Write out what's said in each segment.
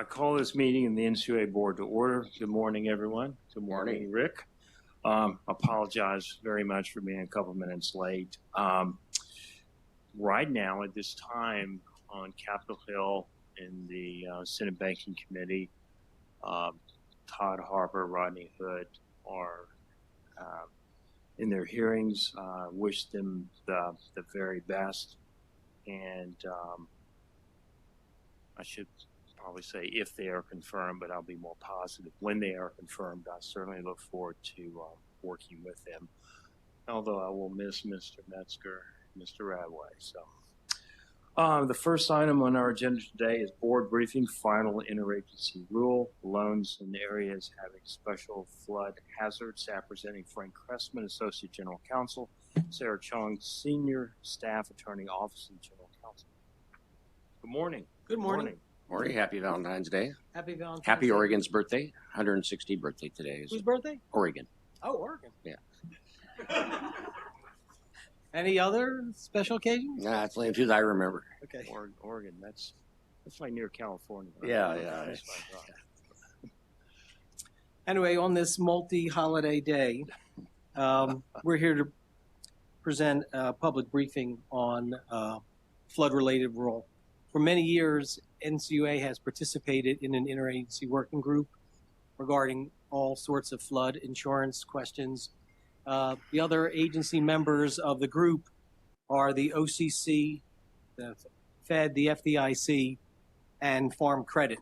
I call this meeting in the NCUA board to order. Good morning, everyone. Good morning, Rick. Apologize very much for being a couple minutes late. Right now, at this time, on Capitol Hill in the Senate Banking Committee, Todd Harper, Rodney Hood are in their hearings. Wish them the very best. And I should probably say if they are confirmed, but I'll be more positive when they are confirmed. I certainly look forward to working with them, although I will miss Mr. Metzger, Mr. Radway. So the first item on our agenda today is board briefing, final interagency rule, loans in areas having special flood hazards. Staff presenting Frank Cressman, Associate General Counsel, Sarah Chung, Senior Staff Attorney, Office of General Counsel. Good morning. Good morning. Morning. Happy Valentine's Day. Happy Valentine's Happy Day. Oregon's birthday. 160th birthday today. Whose birthday? Oregon. Oh, Oregon. Yeah. Any other special occasions? Nah, it's only two I remember. Okay. Oregon, that's like near California. Right? Yeah. That's right. Anyway, on this multi-holiday day, we're here to present a public briefing on flood-related rule. For many years, NCUA has participated in an interagency working group regarding all sorts of flood insurance questions. The other agency members of the group are the OCC, the Fed, the FDIC, and Farm Credit.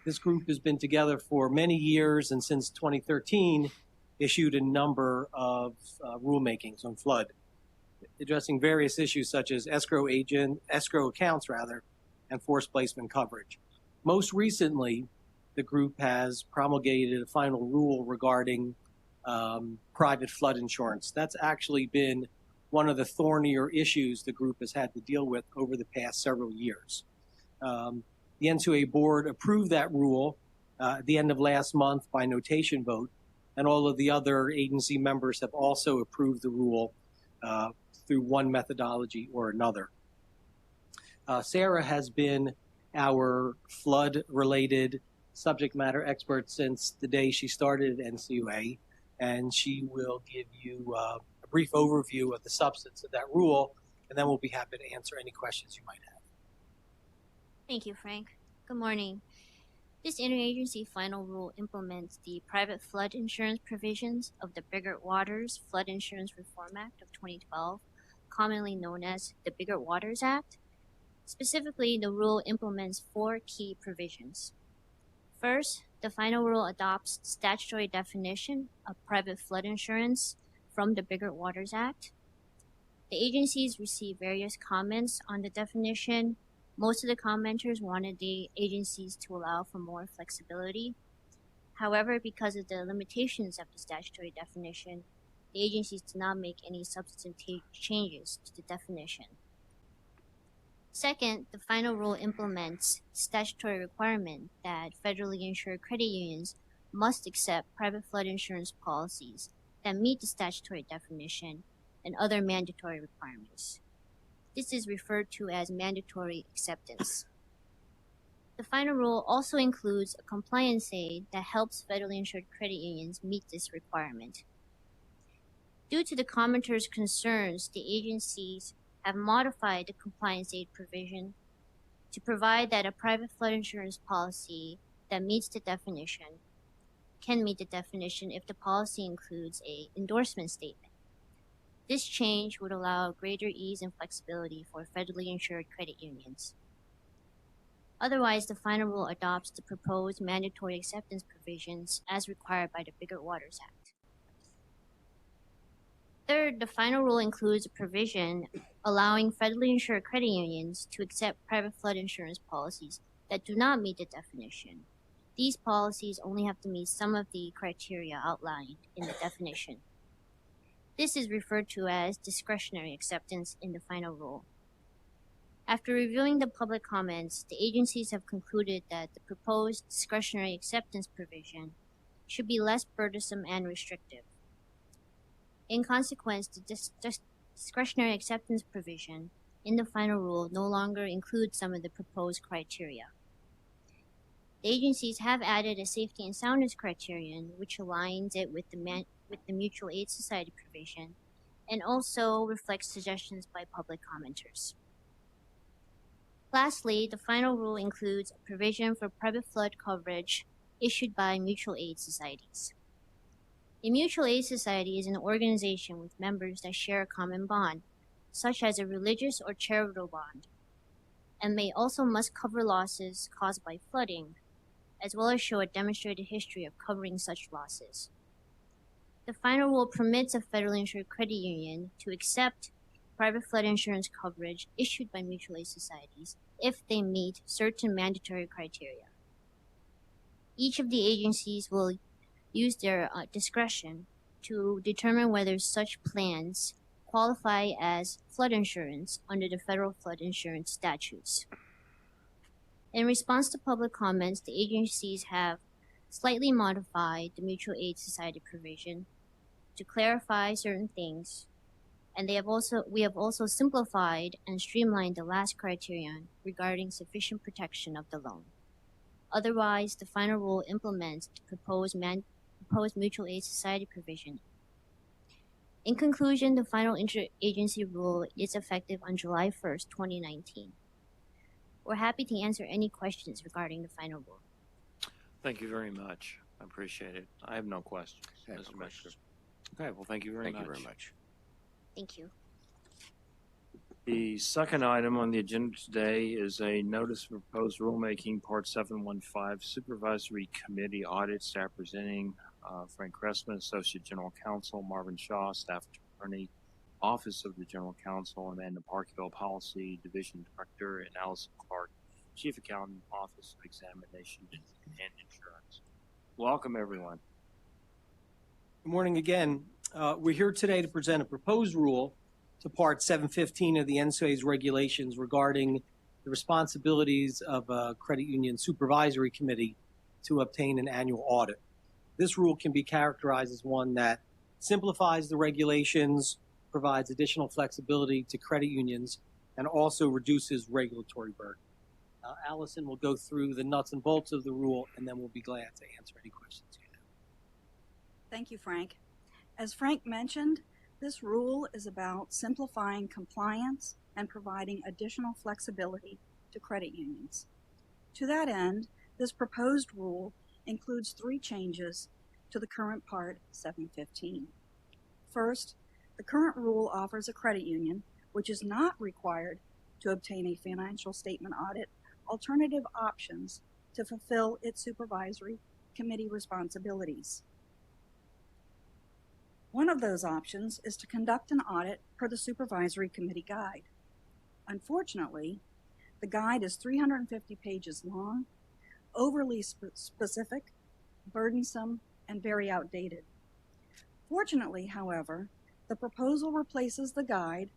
This group has been together for many years and since 2013 issued a number of rulemakings on flood, addressing various issues such as escrow accounts, and forced placement coverage. Most recently, the group has promulgated a final rule regarding private flood insurance. That's actually been one of the thornier issues the group has had to deal with over the past several years. The NCUA board approved that rule at the end of last month by notation vote, and all of the other agency members have also approved the rule through one methodology or another. Sarah has been our flood-related subject matter expert since the day she started at NCUA, and she will give you a brief overview of the substance of that rule, and then we'll be happy to answer any questions you might have. Thank you, Frank. Good morning. This interagency final rule implements the private flood insurance provisions of the Bigger Waters Flood Insurance Reform Act of 2012, commonly known as the Bigger Waters Act. Specifically, the rule implements four key provisions. First, the final rule adopts the statutory definition of private flood insurance from the Bigger Waters Act. The agencies received various comments on the definition. Most of the commenters wanted the agencies to allow for more flexibility. However, because of the limitations of the statutory definition, the agencies did not make any substantive changes to the definition. Second, the final rule implements the statutory requirement that federally insured credit unions must accept private flood insurance policies that meet the statutory definition and other mandatory requirements. This is referred to as mandatory acceptance. The final rule also includes a compliance aid that helps federally insured credit unions meet this requirement. Due to the commenters' concerns, the agencies have modified the compliance aid provision to provide that a private flood insurance policy that meets the definition can meet the definition if the policy includes an endorsement statement. This change would allow greater ease and flexibility for federally insured credit unions. Otherwise, the final rule adopts the proposed mandatory acceptance provisions as required by the Bigger Waters Act. Third, the final rule includes a provision allowing federally insured credit unions to accept private flood insurance policies that do not meet the definition. These policies only have to meet some of the criteria outlined in the definition. This is referred to as discretionary acceptance in the final rule. After reviewing the public comments, the agencies have concluded that the proposed discretionary acceptance provision should be less burdensome and restrictive. In consequence, the discretionary acceptance provision in the final rule no longer includes some of the proposed criteria. The agencies have added a safety and soundness criterion, which aligns it with the mutual aid society provision, and also reflects suggestions by public commenters. Lastly, the final rule includes a provision for private flood coverage issued by mutual aid societies. A mutual aid society is an organization with members that share a common bond, such as a religious or charitable bond, and may also must cover losses caused by flooding, as well as show a demonstrated history of covering such losses. The final rule permits a federally insured credit union to accept private flood insurance coverage issued by mutual aid societies if they meet certain mandatory criteria. Each of the agencies will use their discretion to determine whether such plans qualify as flood insurance under the federal flood insurance statutes. In response to public comments, the agencies have slightly modified the mutual aid society provision to clarify certain things, and we have also simplified and streamlined the last criterion regarding sufficient protection of the loan. Otherwise, the final rule implements the proposed mutual aid society provision. In conclusion, the final interagency rule is effective on July 1st, 2019. We're happy to answer any questions regarding the final rule. Thank you very much. I appreciate it. I have no questions. I have no Mr. Metzger. questions. Okay, well, thank you very Thank much. you very much. Thank you. The second item on the agenda today is a notice of proposed rulemaking, Part 715, Supervisory Committee Audits, staff presenting Frank Cressman, Associate General Counsel, Marvin Shaw, Staff Attorney, Office of the General Counsel, Amanda Parkhill, Policy Division Director, and Allison Clark, Chief Accountant, Office of Examination and Insurance. Welcome, everyone. Good morning again. We're here today to present a proposed rule to Part 715 of the NCUA's regulations regarding the responsibilities of a credit union supervisory committee to obtain an annual audit. This rule can be characterized as one that simplifies the regulations, provides additional flexibility to credit unions, and also reduces regulatory burden. Allison will go through the nuts and bolts of the rule, and then we'll be glad to answer any questions you have. Thank you, Frank. As Frank mentioned, this rule is about simplifying compliance and providing additional flexibility to credit unions. To that end, this proposed rule includes 3 changes to the current Part 715. First, the current rule offers a credit union, which is not required to obtain a financial statement audit, alternative options to fulfill its supervisory committee responsibilities. One of those options is to conduct an audit per the Supervisory Committee Guide. Unfortunately, the guide is 350 pages long, overly specific, burdensome, and very outdated. Fortunately, however, the proposal replaces the guide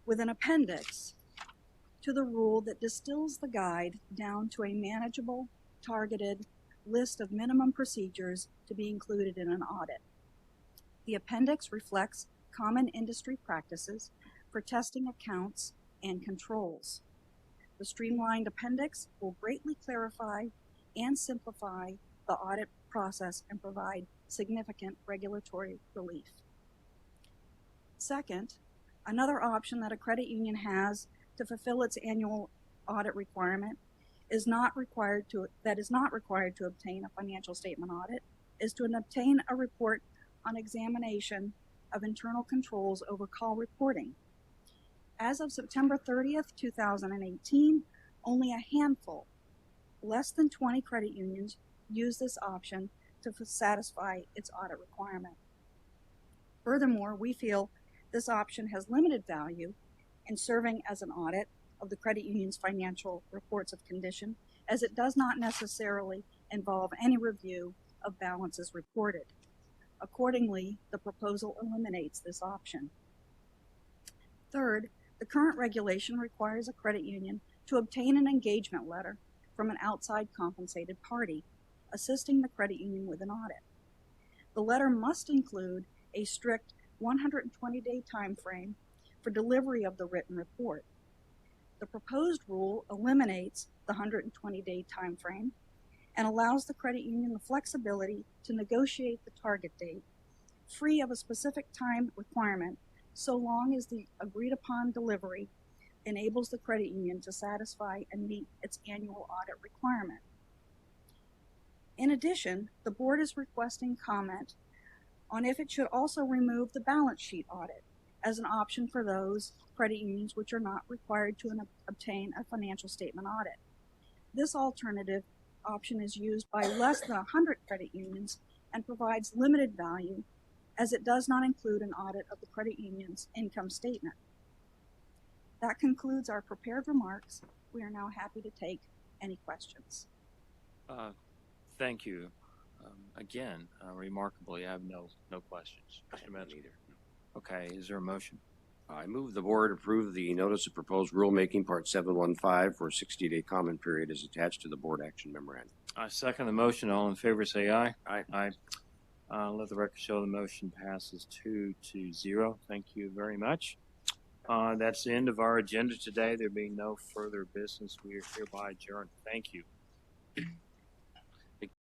with an appendix to the rule that distills the guide down to a manageable, targeted list of minimum procedures to be included in an audit. The appendix reflects common industry practices for testing accounts and controls. The streamlined appendix will greatly clarify and simplify the audit process and provide significant regulatory relief. Second, another option that a credit union has to fulfill its annual audit requirement is not required to obtain a financial statement audit is to obtain a report on examination of internal controls over call reporting. As of September 30th, 2018, only a handful, less than 20 credit unions, use this option to satisfy its audit requirement. Furthermore, we feel this option has limited value in serving as an audit of the credit union's financial reports of condition, as it does not necessarily involve any review of balances reported. Accordingly, the proposal eliminates this option. Third, the current regulation requires a credit union to obtain an engagement letter from an outside compensated party assisting the credit union with an audit. The letter must include a strict 120-day time frame for delivery of the written report. The proposed rule eliminates the 120-day time frame and allows the credit union the flexibility to negotiate the target date, free of a specific time requirement, so long as the agreed upon delivery enables the credit union to satisfy and meet its annual audit requirement. In addition, the board is requesting comment on if it should also remove the balance sheet audit as an option for those credit unions which are not required to obtain a financial statement audit. This alternative option is used by less than 100 credit unions and provides limited value as it does not include an audit of the credit union's income statement. That concludes our prepared remarks. We are now happy to take any questions. Thank you. Again, remarkably, I have no questions. I Mr. don't Metzger. either. Okay, is there a motion? I move the board approve the notice of proposed rulemaking part 715 for a 60-day comment period as attached to the board action memorandum. I second the motion. All in favor say aye. Aye. Aye. Let the record show the motion passes 2-0. Thank you very much. That's the end of our agenda today. There being no further business, we are hereby adjourned. Thank you.